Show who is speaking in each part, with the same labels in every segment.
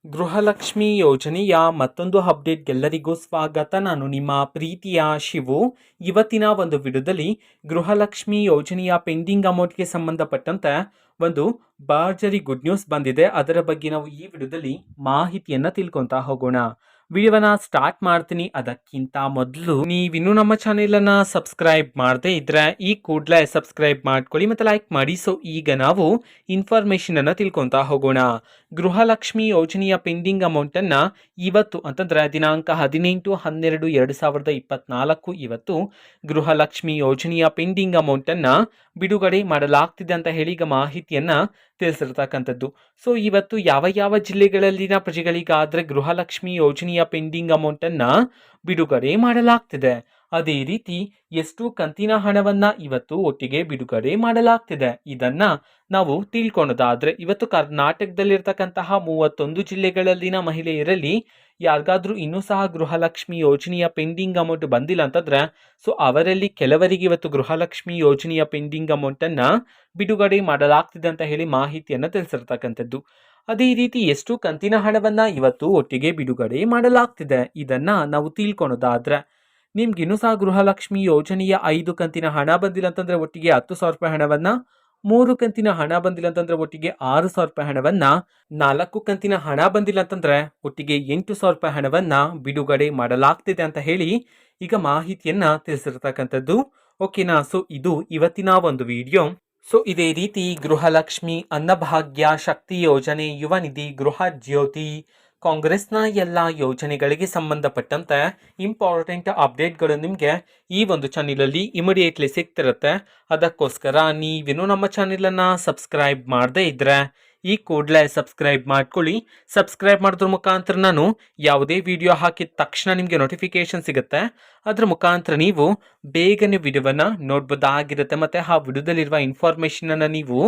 Speaker 1: ಗೃಹಲಕ್ಷ್ಮಿ ಯೋಜನೆಯ ಮತ್ತೊಂದು ಅಪ್ಡೇಟ್ಗೆಲ್ಲರಿಗೂ ಸ್ವಾಗತ. ನಾನು ನಿಮ್ಮ ಪ್ರೀತಿಯ ಶಿವು. ಇವತ್ತಿನ ಒಂದು ವಿಡಿಯೋದಲ್ಲಿ ಗೃಹಲಕ್ಷ್ಮಿ ಯೋಜನೆಯ ಪೆಂಡಿಂಗ್ ಅಮೌಂಟ್ಗೆ ಸಂಬಂಧಪಟ್ಟಂತೆ ಒಂದು ಭರ್ಜರಿ ಗುಡ್ ನ್ಯೂಸ್ ಬಂದಿದೆ. ಅದರ ಬಗ್ಗೆ ನಾವು ಈ ವಿಡಿಯೋದಲ್ಲಿ ಮಾಹಿತಿಯನ್ನು ತಿಳ್ಕೊತಾ ಹೋಗೋಣ. ವಿಡಿಯೋನ ಸ್ಟಾರ್ಟ್ ಮಾಡ್ತೀನಿ. ಅದಕ್ಕಿಂತ ಮೊದಲು ನೀವಿನ್ನೂ ನಮ್ಮ ಚಾನೆಲನ್ನು ಸಬ್ಸ್ಕ್ರೈಬ್ ಮಾಡದೇ ಇದ್ರೆ ಈ ಕೂಡಲೇ ಸಬ್ಸ್ಕ್ರೈಬ್ ಮಾಡ್ಕೊಳ್ಳಿ ಮತ್ತು ಲೈಕ್ ಮಾಡಿ. ಸೊ ಈಗ ನಾವು ಇನ್ಫಾರ್ಮೇಷನ್ ಅನ್ನು ತಿಳ್ಕೊತಾ ಹೋಗೋಣ. ಗೃಹಲಕ್ಷ್ಮಿ ಯೋಜನೆಯ ಪೆಂಡಿಂಗ್ ಅಮೌಂಟನ್ನು ಇವತ್ತು ಅಂತಂದ್ರೆ ದಿನಾಂಕ 18/12/2024 ಇವತ್ತು ಗೃಹಲಕ್ಷ್ಮಿ ಯೋಜನೆಯ ಪೆಂಡಿಂಗ್ ಅಮೌಂಟನ್ನು ಬಿಡುಗಡೆ ಮಾಡಲಾಗ್ತಿದೆ ಅಂತ ಹೇಳಿ ಈಗ ಮಾಹಿತಿಯನ್ನ ತಿಳಿಸಿರ್ತಕ್ಕಂಥದ್ದು. ಸೊ ಇವತ್ತು ಯಾವ ಯಾವ ಜಿಲ್ಲೆಗಳಲ್ಲಿನ ಪ್ರಜೆಗಳಿಗಾದ್ರೆ ಗೃಹಲಕ್ಷ್ಮಿ ಯೋಜನೆಯ ಪೆಂಡಿಂಗ್ ಅಮೌಂಟನ್ನು ಬಿಡುಗಡೆ ಮಾಡಲಾಗ್ತಿದೆ, ಅದೇ ರೀತಿ ಎಷ್ಟು ಕಂತಿನ ಹಣವನ್ನ ಇವತ್ತು ಒಟ್ಟಿಗೆ ಬಿಡುಗಡೆ ಮಾಡಲಾಗ್ತಿದೆ ಇದನ್ನ ನಾವು ತಿಳ್ಕೊಳೋದಾದ್ರೆ, ಇವತ್ತು ಕರ್ನಾಟಕದಲ್ಲಿರ್ತಕ್ಕಂತಹ 31 ಜಿಲ್ಲೆಗಳಲ್ಲಿನ ಮಹಿಳೆಯರಲ್ಲಿ ಯಾರಿಗಾದ್ರೂ ಇನ್ನೂ ಸಹ ಗೃಹಲಕ್ಷ್ಮಿ ಯೋಜನೆಯ ಪೆಂಡಿಂಗ್ ಅಮೌಂಟ್ ಬಂದಿಲ್ಲ ಅಂತಂದ್ರೆ, ಸೊ ಅವರಲ್ಲಿ ಕೆಲವರಿಗೆ ಇವತ್ತು ಗೃಹಲಕ್ಷ್ಮಿ ಯೋಜನೆಯ ಪೆಂಡಿಂಗ್ ಅಮೌಂಟನ್ನು ಬಿಡುಗಡೆ ಮಾಡಲಾಗ್ತಿದೆ ಅಂತ ಹೇಳಿ ಮಾಹಿತಿಯನ್ನು ತಿಳಿಸಿರ್ತಕ್ಕಂಥದ್ದು. ಅದೇ ರೀತಿ ಎಷ್ಟು ಕಂತಿನ ಹಣವನ್ನ ಇವತ್ತು ಒಟ್ಟಿಗೆ ಬಿಡುಗಡೆ ಮಾಡಲಾಗ್ತಿದೆ ಇದನ್ನ ನಾವು ತಿಳ್ಕೊಳೋದಾದ್ರೆ, ನಿಮ್ಗೆ ಇನ್ನೂ ಸಹ ಗೃಹಲಕ್ಷ್ಮಿ ಯೋಜನೆಯ 5 ಕಂತಿನ ಹಣ ಬಂದಿಲ್ಲ ಅಂತಂದ್ರೆ ಒಟ್ಟಿಗೆ 10,000 ರೂಪಾಯಿ ಹಣವನ್ನ, 3 ಕಂತಿನ ಹಣ ಬಂದಿಲ್ಲ ಅಂತಂದ್ರೆ ಒಟ್ಟಿಗೆ 6,000 ರೂಪಾಯಿ ಹಣವನ್ನ, 4 ಕಂತಿನ ಹಣ ಬಂದಿಲ್ಲ ಅಂತಂದ್ರೆ ಒಟ್ಟಿಗೆ 8,000 ರೂಪಾಯಿ ಹಣವನ್ನ ಬಿಡುಗಡೆ ಮಾಡಲಾಗ್ತಿದೆ ಅಂತ ಹೇಳಿ ಈಗ ಮಾಹಿತಿಯನ್ನ ತಿಳಿಸಿರ್ತಕ್ಕಂಥದ್ದು. ಓಕೆನಾ. ಸೊ ಇದು ಇವತ್ತಿನ ಒಂದು ವಿಡಿಯೋ. ಸೊ ಇದೇ ರೀತಿ ಗೃಹಲಕ್ಷ್ಮಿ, ಅನ್ನಭಾಗ್ಯ, ಶಕ್ತಿ ಯೋಜನೆ, ಯುವ ನಿಧಿ, ಗೃಹ ಜ್ಯೋತಿ, ಕಾಂಗ್ರೆಸ್ನ ಎಲ್ಲ ಯೋಜನೆಗಳಿಗೆ ಸಂಬಂಧಪಟ್ಟಂತೆ ಇಂಪಾರ್ಟೆಂಟ್ ಅಪ್ಡೇಟ್ಗಳು ನಿಮಗೆ ಈ ಒಂದು ಚಾನಲಲ್ಲಿ ಇಮಿಡಿಯೇಟ್ಲಿ ಸಿಗ್ತಿರುತ್ತೆ. ಅದಕ್ಕೋಸ್ಕರ ನೀವೇನು ನಮ್ಮ ಚಾನಲನ್ನು ಸಬ್ಸ್ಕ್ರೈಬ್ ಮಾಡದೇ ಇದ್ರೆ ಈ ಕೂಡಲೇ ಸಬ್ಸ್ಕ್ರೈಬ್ ಮಾಡ್ಕೊಳ್ಳಿ. ಸಬ್ಸ್ಕ್ರೈಬ್ ಮಾಡೋದ್ರ ಮುಖಾಂತರ ನಾನು ಯಾವುದೇ ವಿಡಿಯೋ ಹಾಕಿದ ತಕ್ಷಣ ನಿಮಗೆ ನೋಟಿಫಿಕೇಶನ್ ಸಿಗುತ್ತೆ. ಅದರ ಮುಖಾಂತರ ನೀವು ಬೇಗನೆ ವಿಡಿಯೋವನ್ನು ನೋಡ್ಬೋದಾಗಿರುತ್ತೆ ಮತ್ತು ಆ ವಿಡಿಯೋದಲ್ಲಿರುವ ಇನ್ಫಾರ್ಮೇಷನನ್ನು ನೀವು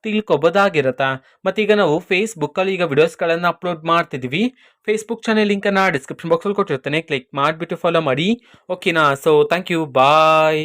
Speaker 1: ತಿಳ್ಕೊಬೋದಾಗಿರುತ್ತೆ. ಮತ್ತೀಗ ನಾವು ಫೇಸ್ಬುಕ್ಕಲ್ಲಿ ಈಗ ವಿಡಿಯೋಸ್ಗಳನ್ನು ಅಪ್ಲೋಡ್ ಮಾಡ್ತಿದ್ದೀವಿ. ಫೇಸ್ಬುಕ್ ಚಾನೆಲ್ ಲಿಂಕನ್ನು ಡಿಸ್ಕ್ರಿಪ್ಷನ್ ಬಾಕ್ಸಲ್ಲಿ ಕೊಟ್ಟಿರ್ತೇನೆ, ಕ್ಲಿಕ್ ಮಾಡಿಬಿಟ್ಟು ಫಾಲೋ ಮಾಡಿ. ಓಕೆನಾ. So thank you, bye.